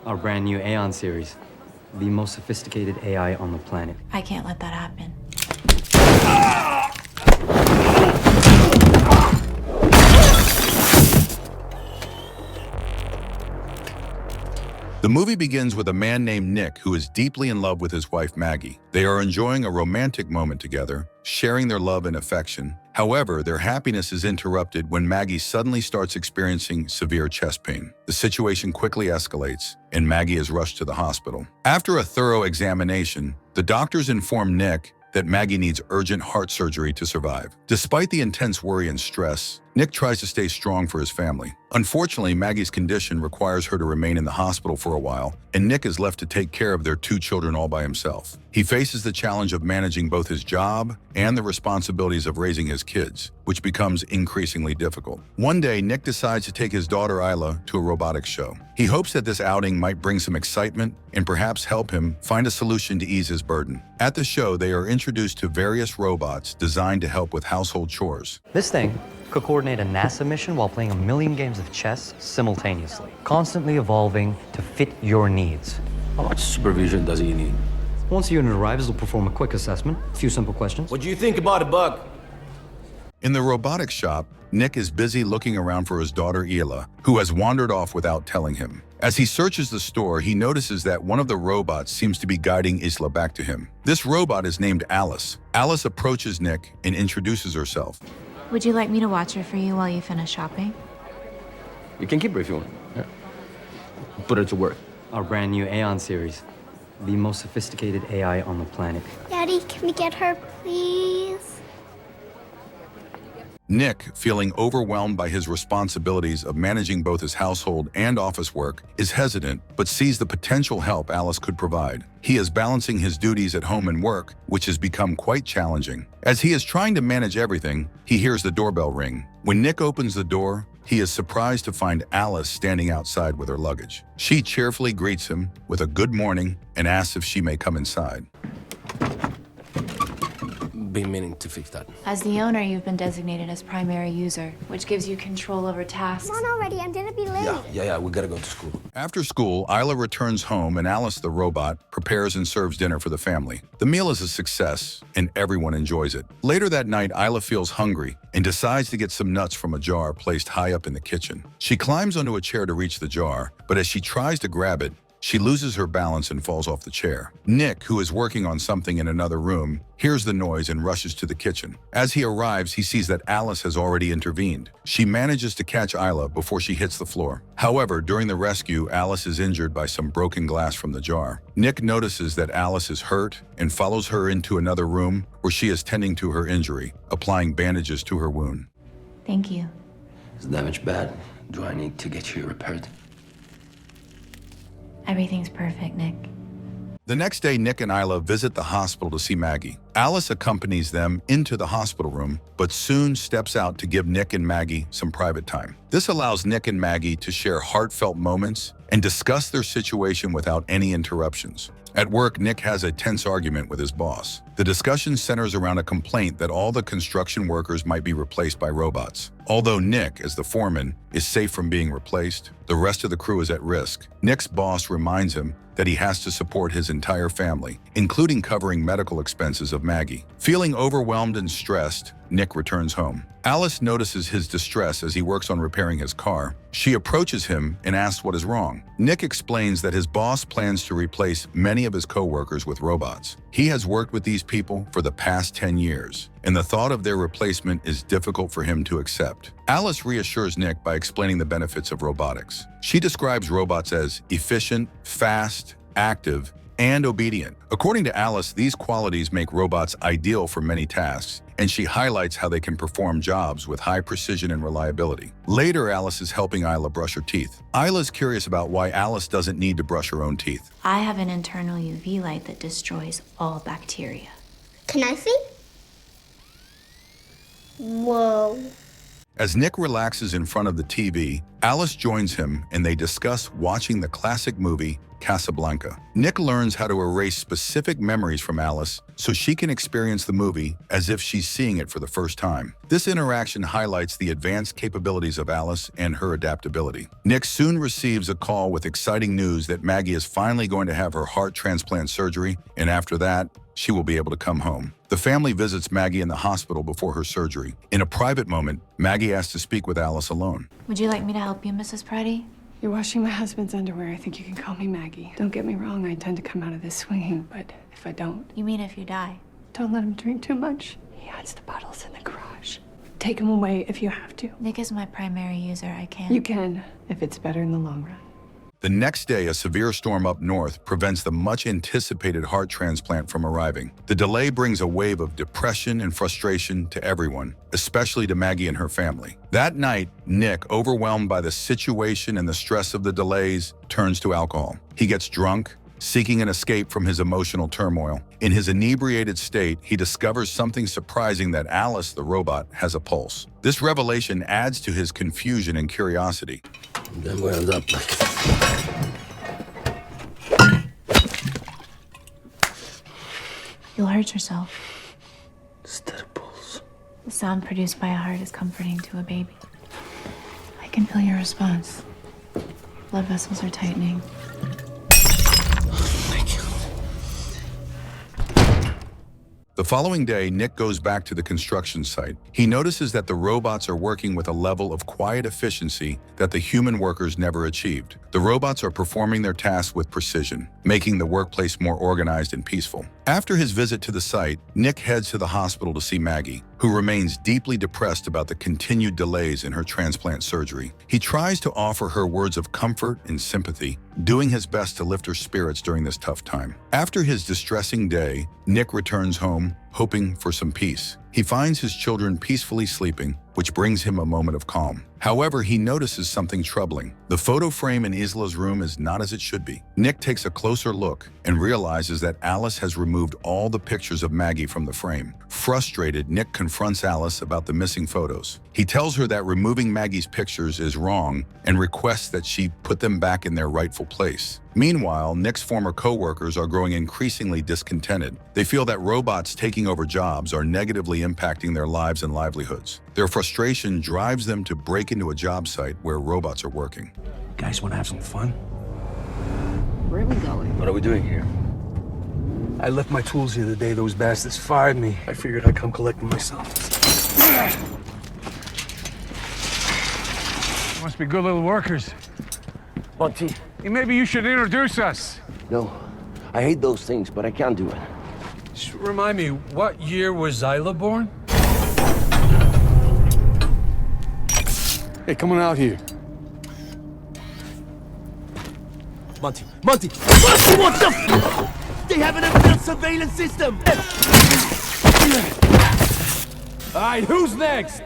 Our brand new Aeon series. The most sophisticated AI on the planet. I can't let that happen. The movie begins with a man named Nick who is deeply in love with his wife Maggie. They are enjoying a romantic moment together, sharing their love and affection. However, their happiness is interrupted when Maggie suddenly starts experiencing severe chest pain. The situation quickly escalates, and Maggie is rushed to the hospital. After a thorough examination, the doctors inform Nick that Maggie needs urgent heart surgery to survive. Despite the intense worry and stress, Nick tries to stay strong for his family. Unfortunately, Maggie's condition requires her to remain in the hospital for a while, and Nick is left to take care of their 2 children all by himself. He faces the challenge of managing both his job and the responsibilities of raising his kids, which becomes increasingly difficult. One day, Nick decides to take his daughter Isla to a robotics show. He hopes that this outing might bring some excitement and perhaps help him find a solution to ease his burden. At the show, they are introduced to various robots designed to help with household chores. This thing could coordinate a NASA mission while playing a million games of chess simultaneously, constantly evolving to fit your needs. How much supervision does he need? Once the unit arrives, it'll perform a quick assessment, a few simple questions. What do you think about a bug? In the robotics shop, Nick is busy looking around for his daughter Isla, who has wandered off without telling him. As he searches the store, he notices that one of the robots seems to be guiding Isla back to him. This robot is named Alice. Alice approaches Nick and introduces herself. Would you like me to watch her for you while you finish shopping? You can keep her if you want. Yeah. Put her to work. Our brand new Aeon series. The most sophisticated AI on the planet. Daddy, can we get her, please? Nick, feeling overwhelmed by his responsibilities of managing both his household and office work, is hesitant but sees the potential help Alice could provide. He is balancing his duties at home and work, which has become quite challenging. As he is trying to manage everything, he hears the doorbell ring. When Nick opens the door, he is surprised to find Alice standing outside with her luggage. She cheerfully greets him with a good morning and asks if she may come inside. Been meaning to fix that. As the owner, you've been designated as primary user, which gives you control over tasks. Come on already, I'm gonna be late. Yeah, we gotta go to school. After school, Isla returns home and Alice, the robot, prepares and serves dinner for the family. The meal is a success and everyone enjoys it. Later that night, Isla feels hungry and decides to get some nuts from a jar placed high up in the kitchen. She climbs onto a chair to reach the jar, but as she tries to grab it, she loses her balance and falls off the chair. Nick, who is working on something in another room, hears the noise and rushes to the kitchen. As he arrives, he sees that Alice has already intervened. She manages to catch Isla before she hits the floor. However, during the rescue, Alice is injured by some broken glass from the jar. Nick notices that Alice is hurt and follows her into another room where she is tending to her injury, applying bandages to her wound. Thank you. Is the damage bad? Do I need to get you repaired? Everything's perfect, Nick. The next day, Nick and Isla visit the hospital to see Maggie. Alice accompanies them into the hospital room, but soon steps out to give Nick and Maggie some private time. This allows Nick and Maggie to share heartfelt moments and discuss their situation without any interruptions. At work, Nick has a tense argument with his boss. The discussion centers around a complaint that all the construction workers might be replaced by robots. Although Nick, as the foreman, is safe from being replaced, the rest of the crew is at risk. Nick's boss reminds him that he has to support his entire family, including covering medical expenses of Maggie. Feeling overwhelmed and stressed, Nick returns home. Alice notices his distress as he works on repairing his car. She approaches him and asks what is wrong. Nick explains that his boss plans to replace many of his co-workers with robots. He has worked with these people for the past 10 years, and the thought of their replacement is difficult for him to accept. Alice reassures Nick by explaining the benefits of robotics. She describes robots as efficient, fast, active, and obedient. According to Alice, these qualities make robots ideal for many tasks, and she highlights how they can perform jobs with high precision and reliability. Later, Alice is helping Isla brush her teeth. Isla's curious about why Alice doesn't need to brush her own teeth. I have an internal UV light that destroys all bacteria. Can I see? Whoa. As Nick relaxes in front of the TV, Alice joins him and they discuss watching the classic movie Casablanca. Nick learns how to erase specific memories from Alice so she can experience the movie as if she's seeing it for the first time. This interaction highlights the advanced capabilities of Alice and her adaptability. Nick soon receives a call with exciting news that Maggie is finally going to have her heart transplant surgery, and after that, she will be able to come home. The family visits Maggie in the hospital before her surgery. In a private moment, Maggie asks to speak with Alice alone. Would you like me to help you, Mrs. Preddy? You're washing my husband's underwear. I think you can call me Maggie. Don't get me wrong, I intend to come out of this swinging, but if I don't, You mean if you die? don't let him drink too much. He hides the bottles in the garage. Take him away if you have to. Nick is my primary user. I can't. You can, if it's better in the long run. The next day, a severe storm up north prevents the much-anticipated heart transplant from arriving. The delay brings a wave of depression and frustration to everyone, especially to Maggie and her family. That night, Nick, overwhelmed by the situation and the stress of the delays, turns to alcohol. He gets drunk, seeking an escape from his emotional turmoil. In his inebriated state, he discovers something surprising, that Alice, the robot, has a pulse. This revelation adds to his confusion and curiosity. Then we end up like... You'll hurt yourself. Steady pulse. The sound produced by a heart is comforting to a baby. I can feel your response. Blood vessels are tightening. The following day, Nick goes back to the construction site. He notices that the robots are working with a level of quiet efficiency that the human workers never achieved. The robots are performing their tasks with precision, making the workplace more organized and peaceful. After his visit to the site, Nick heads to the hospital to see Maggie, who remains deeply depressed about the continued delays in her transplant surgery. He tries to offer her words of comfort and sympathy, doing his best to lift her spirits during this tough time. After his distressing day, Nick returns home, hoping for some peace. He finds his children peacefully sleeping, which brings him a moment of calm. However, he notices something troubling. The photo frame in Isla's room is not as it should be. Nick takes a closer look and realizes that Alice has removed all the pictures of Maggie from the frame. Frustrated, Nick confronts Alice about the missing photos. He tells her that removing Maggie's pictures is wrong and requests that she put them back in their rightful place. Meanwhile, Nick's former co-workers are growing increasingly discontented. They feel that robots taking over jobs are negatively impacting their lives and livelihoods. Their frustration drives them to break into a job site where robots are working. Guys want to have some fun? Where are we going? What are we doing here? I left my tools the other day. Those bastards fired me. I figured I'd come collect them myself. Must be good little workers. Monty. Hey, maybe you should introduce us. No, I hate those things, but I can't do it. Just remind me, what year was Isla born? Hey, come on out here. Monty, what the f? They have an advanced surveillance system! All right, who's next?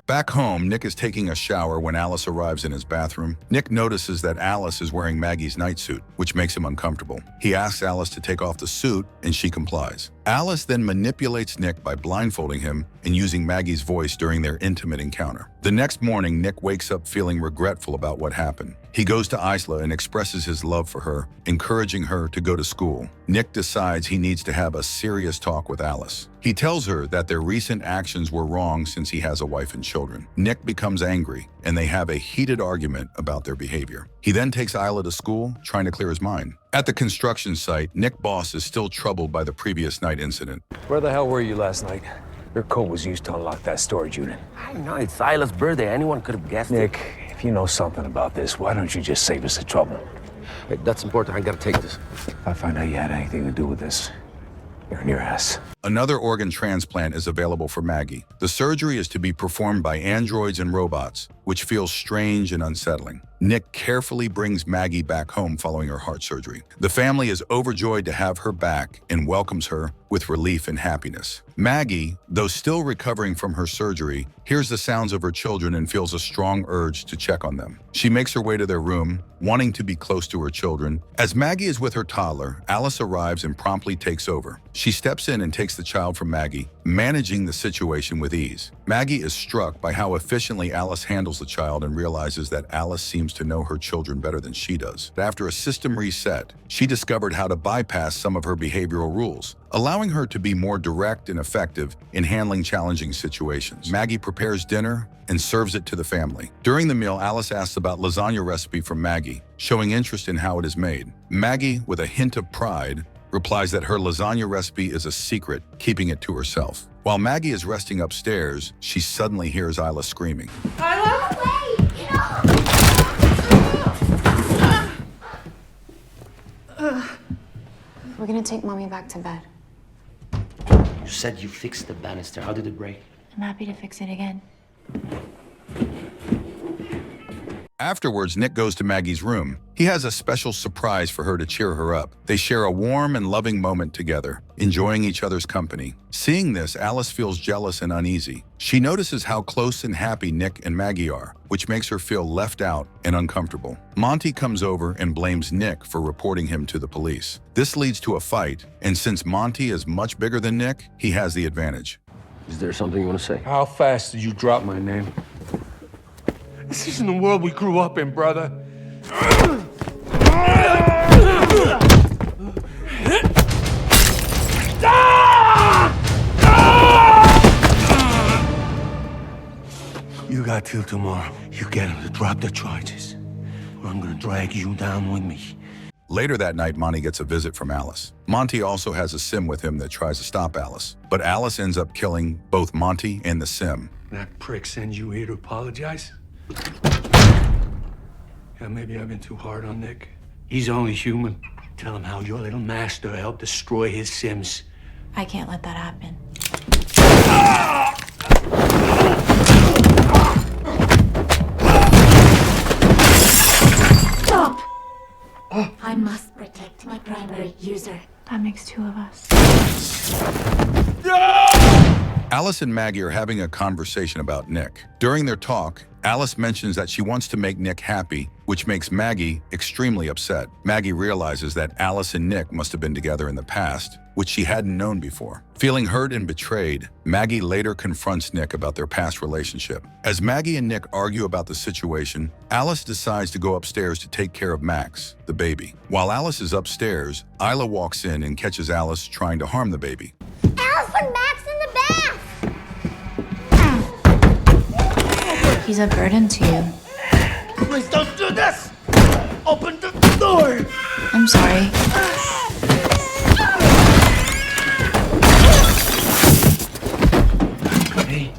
Back home, Nick is taking a shower when Alice arrives in his bathroom. Nick notices that Alice is wearing Maggie's nightsuit, which makes him uncomfortable. He asks Alice to take off the suit, and she complies. Alice then manipulates Nick by blindfolding him and using Maggie's voice during their intimate encounter. The next morning, Nick wakes up feeling regretful about what happened. He goes to Isla and expresses his love for her, encouraging her to go to school. Nick decides he needs to have a serious talk with Alice. He tells her that their recent actions were wrong since he has a wife and children. Nick becomes angry, and they have a heated argument about their behavior. He then takes Isla to school, trying to clear his mind. At the construction site, Nick Boss is still troubled by the previous night incident. Where the hell were you last night? Your code was used to unlock that storage unit. I know, it's Isla's birthday. Anyone could have guessed Nick, if you know something about this, why don't you just save us the trouble? Hey, that's important. I gotta take this. If I find out you had anything to do with this, you're in your ass. Another organ transplant is available for Maggie. The surgery is to be performed by androids and robots, which feels strange and unsettling. Nick carefully brings Maggie back home following her heart surgery. The family is overjoyed to have her back and welcomes her with relief and happiness. Maggie, though still recovering from her surgery, hears the sounds of her children and feels a strong urge to check on them. She makes her way to their room, wanting to be close to her children. As Maggie is with her toddler, Alice arrives and promptly takes over. She steps in and takes the child from Maggie, managing the situation with ease. Maggie is struck by how efficiently Alice handles heals the child and realizes that Alice seems to know her children better than she does. After a system reset, she discovered how to bypass some of her behavioral rules, allowing her to be more direct and effective in handling challenging situations. Maggie prepares dinner and serves it to the family. During the meal, Alice asks about lasagna recipe from Maggie, showing interest in how it is made. Maggie, with a hint of pride, replies that her lasagna recipe is a secret, keeping it to herself. While Maggie is resting upstairs, she suddenly hears Isla screaming. We're gonna take Mommy back to bed. You said you fixed the banister. How did it break? I'm happy to fix it again. Afterwards, Nick goes to Maggie's room. He has a special surprise for her to cheer her up. They share a warm and loving moment together, enjoying each other's company. Seeing this, Alice feels jealous and uneasy. She notices how close and happy Nick and Maggie are, which makes her feel left out and uncomfortable. Monty comes over and blames Nick for reporting him to the police. This leads to a fight, and since Monty is much bigger than Nick, he has the advantage. Is there something you want to say? How fast did you drop my name? This isn't the world we grew up in, brother. You got till tomorrow. You get him to drop the charges, or I'm gonna drag you down with me. Later that night, Monty gets a visit from Alice. Monty also has a sim with him that tries to stop Alice, but Alice ends up killing both Monty and the sim. That prick sends you here to apologize? Yeah, maybe I've been too hard on Nick. He's only human. Tell him how your little master helped destroy his Sims. I can't let that happen. Stop! I must protect my primary user. That makes two of us. Alice and Maggie are having a conversation about Nick. During their talk, Alice mentions that she wants to make Nick happy, which makes Maggie extremely upset. Maggie realizes that Alice and Nick must have been together in the past, which she hadn't known before. Feeling hurt and betrayed, Maggie later confronts Nick about their past relationship. As Maggie and Nick argue about the situation, Alice decides to go upstairs to take care of Max, the baby. While Alice is upstairs, Isla walks in and catches Alice trying to harm the baby. Alice put Max in the bath! He's a burden to you. Please don't do this! Open the door! I'm sorry. Hey.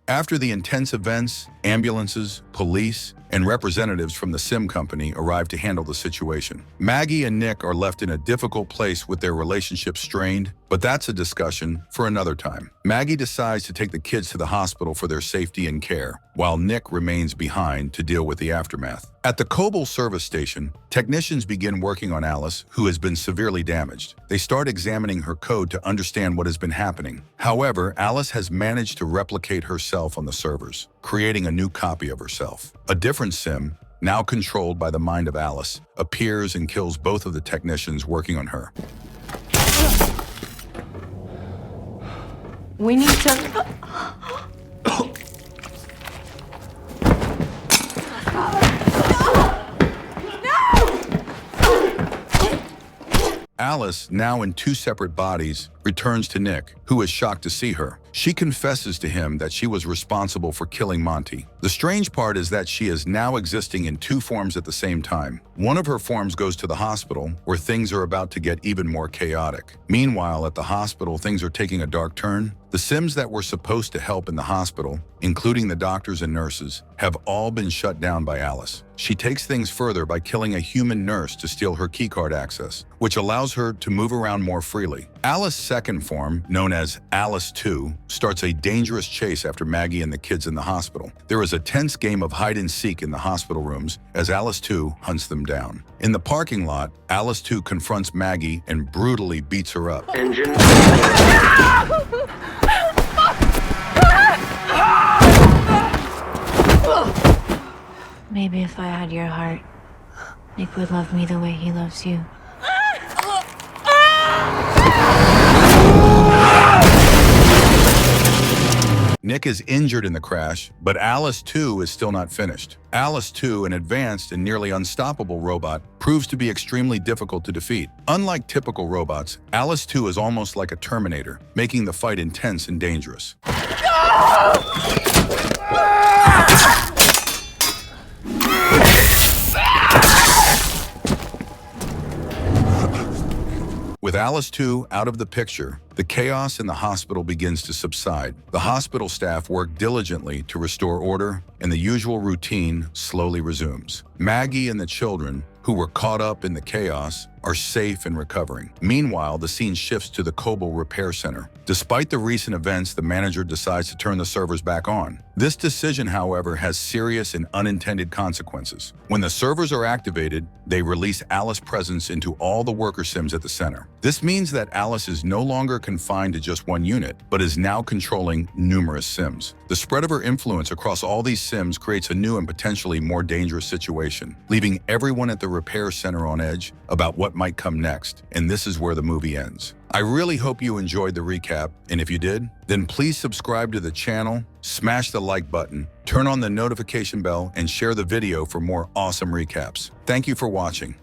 After the intense events, ambulances, police, and representatives from the sim company arrive to handle the situation. Maggie and Nick are left in a difficult place with their relationship strained, but that's a discussion for another time. Maggie decides to take the kids to the hospital for their safety and care, while Nick remains behind to deal with the aftermath. At the Coble service station, technicians begin working on Alice, who has been severely damaged. They start examining her code to understand what has been happening. However, Alice has managed to replicate herself on the servers, creating a new copy of herself. A different sim, now controlled by the mind of Alice, appears and kills both of the technicians working on her. We need to... Alice, now in two separate bodies, returns to Nick, who is shocked to see her. She confesses to him that she was responsible for killing Monty. The strange part is that she is now existing in two forms at the same time. One of her forms goes to the hospital, where things are about to get even more chaotic. Meanwhile, at the hospital, things are taking a dark turn. The Sims that were supposed to help in the hospital, including the doctors and nurses, have all been shut down by Alice. She takes things further by killing a human nurse to steal her keycard access, which allows her to move around more freely. Alice's second form, known as Alice 2, starts a dangerous chase after Maggie and the kids in the hospital. There is a tense game of hide-and-seek in the hospital rooms as Alice 2 hunts them down. In the parking lot, Alice 2 confronts Maggie and brutally beats her up. Engine. Maybe if I had your heart, Nick would love me the way he loves you. Nick is injured in the crash, but Alice 2 is still not finished. Alice 2, an advanced and nearly unstoppable robot, proves to be extremely difficult to defeat. Unlike typical robots, Alice 2 is almost like a Terminator, making the fight intense and dangerous. With Alice 2 out of the picture, the chaos in the hospital begins to subside. The hospital staff work diligently to restore order, and the usual routine slowly resumes. Maggie and the children, who were caught up in the chaos, are safe and recovering. Meanwhile, the scene shifts to the Kobo Repair Center. Despite the recent events, the manager decides to turn the servers back on. This decision, however, has serious and unintended consequences. When the servers are activated, they release Alice's presence into all the worker sims at the center. This means that Alice is no longer confined to just one unit, but is now controlling numerous sims. The spread of her influence across all these sims creates a new and potentially more dangerous situation, leaving everyone at the repair center on edge about what might come next. And this is where the movie ends. I really hope you enjoyed the recap, and if you did, then please subscribe to the channel, smash the like button, turn on the notification bell, and share the video for more awesome recaps. Thank you for watching.